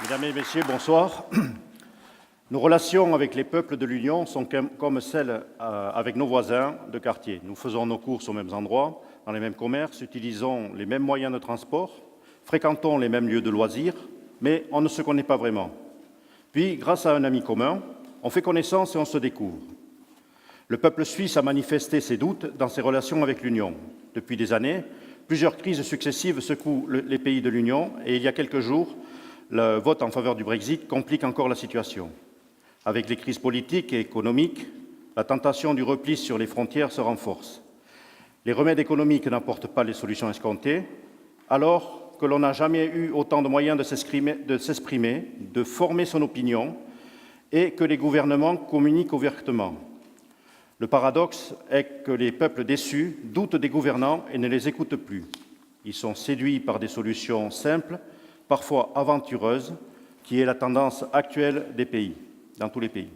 Mesdames et Messieurs, bonsoir. Nos relations avec les peuples de l'Union sont comme celles avec nos voisins de quartier. Nous faisons nos courses aux mêmes endroits, dans les mêmes commerces, utilisons les mêmes moyens de transport, fréquentons les mêmes lieux de loisirs, mais on ne se connaît pas vraiment. Puis, grâce à un ami commun, on fait connaissance et on se découvre. Le peuple suisse a manifesté ses doutes dans ses relations avec l'Union. Depuis des années, plusieurs crises successives secouent les pays de l'Union et il y a quelques jours, le vote en faveur du Brexit complique encore la situation. Avec les crises politiques et économiques, la tentation du repli sur les frontières se renforce. Les remèdes économiques n'apportent pas les solutions escomptées, alors que l'on n'a jamais eu autant de moyens de s'exprimer, de former son opinion et que les gouvernements communiquent ouvertement. Le paradoxe est que les peuples déçus doutent des gouvernants et ne les écoutent plus. Ils sont séduits par des solutions simples, parfois aventureuses, qui est la tendance actuelle des pays, dans tous les pays.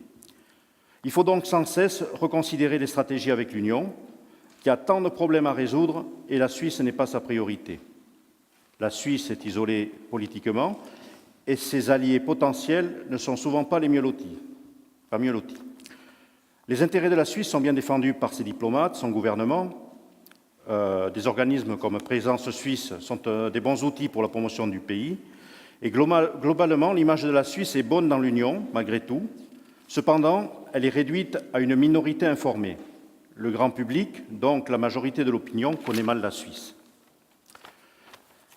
Il faut donc sans cesse reconsidérer les stratégies avec l'Union, qui a tant de problèmes à résoudre, et la Suisse n'est pas sa priorité. La Suisse est isolée politiquement, et ses alliés potentiels ne sont souvent pas les mieux lotis. Les intérêts de la Suisse sont bien défendus par ses diplomates, son gouvernement. Des organismes comme Présence Suisse sont des bons outils pour la promotion du pays. Et globalement, l'image de la Suisse est bonne dans l'Union, malgré tout. Cependant, elle est réduite à une minorité informée. Le grand public, donc la majorité de l'opinion, connaît mal la Suisse.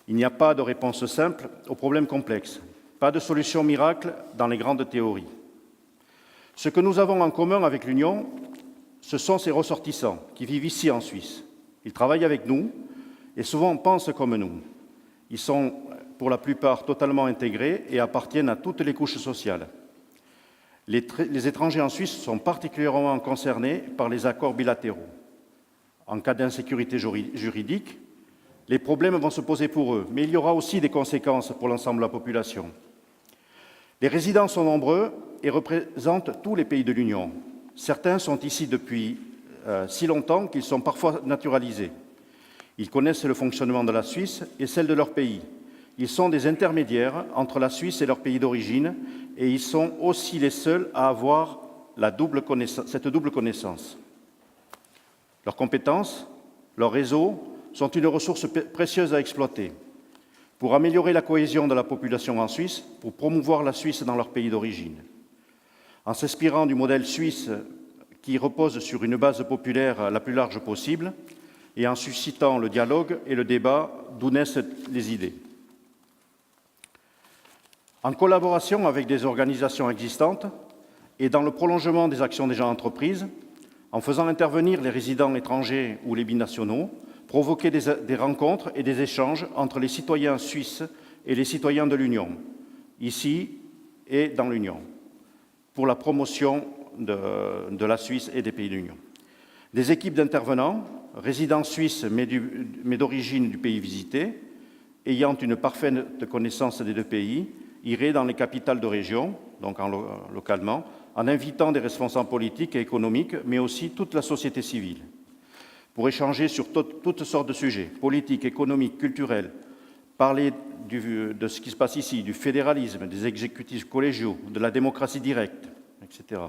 Il n'y a pas de réponse simple aux problèmes complexes, pas de solution miracle dans les grandes théories. Ce que nous avons en commun avec l'Union, ce sont ses ressortissants qui vivent ici en Suisse. Ils travaillent avec nous et souvent pensent comme nous. Ils sont pour la plupart totalement intégrés et appartiennent à toutes les couches sociales. Les étrangers en Suisse sont particulièrement concernés par les accords bilatéraux. En cas d'insécurité juridique, les problèmes vont se poser pour eux, mais il y aura aussi des conséquences pour l'ensemble de la population. Les résidents sont nombreux et représentent tous les pays de l'Union. Certains sont ici depuis si longtemps qu'ils sont parfois naturalisés. Ils connaissent le fonctionnement de la Suisse et celle de leur pays. Ils sont des intermédiaires entre la Suisse et leur pays d'origine et ils sont aussi les seuls à avoir cette double connaissance. Leurs compétences, leur réseau sont une ressource précieuse à exploiter pour améliorer la cohésion de la population en Suisse, pour promouvoir la Suisse dans leur pays d'origine. En s'inspirant du modèle suisse qui repose sur une base populaire la plus large possible et en suscitant le dialogue et le débat d'où naissent les idées. En collaboration avec des organisations existantes et dans le prolongement des actions déjà entreprises, en faisant intervenir les résidents étrangers ou les binationaux, provoquer des rencontres et des échanges entre les citoyens suisses et les citoyens de l'Union, ici et dans l'Union, pour la promotion de la Suisse et des pays de l'Union. Des équipes d'intervenants, résidents suisses mais d'origine du pays visité, ayant une parfaite connaissance des deux pays, iraient dans les capitales de région, donc localement, en invitant des responsables politiques et économiques, mais aussi toute la société civile, pour échanger sur toutes sortes de sujets, politiques, économiques, culturels, parler de ce qui se passe ici, du fédéralisme, des exécutifs collégiaux, de la démocratie directe, etc.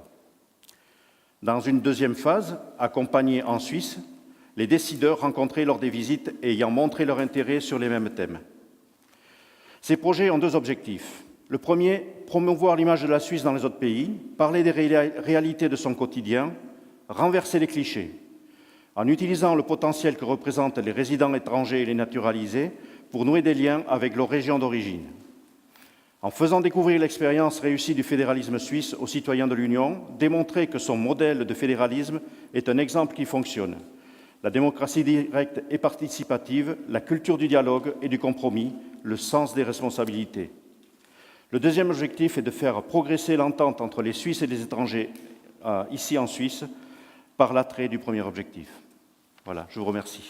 Dans une deuxième phase, accompagner en Suisse les décideurs rencontrés lors des visites et ayant montré leur intérêt sur les mêmes thèmes. Ces projets ont deux objectifs. Le premier, promouvoir l'image de la Suisse dans les autres pays, parler des réalités de son quotidien, renverser les clichés, en utilisant le potentiel que représentent les résidents étrangers et les naturalisés pour nouer des liens avec leur région d'origine. En faisant découvrir l'expérience réussie du fédéralisme suisse aux citoyens de l'Union, démontrer que son modèle de fédéralisme est un exemple qui fonctionne. La démocratie directe et participative, la culture du dialogue et du compromis, le sens des responsabilités. Le deuxième objectif est de faire progresser l'entente entre les Suisses et les étrangers ici en Suisse par l'attrait du premier objectif. Voilà, je vous remercie.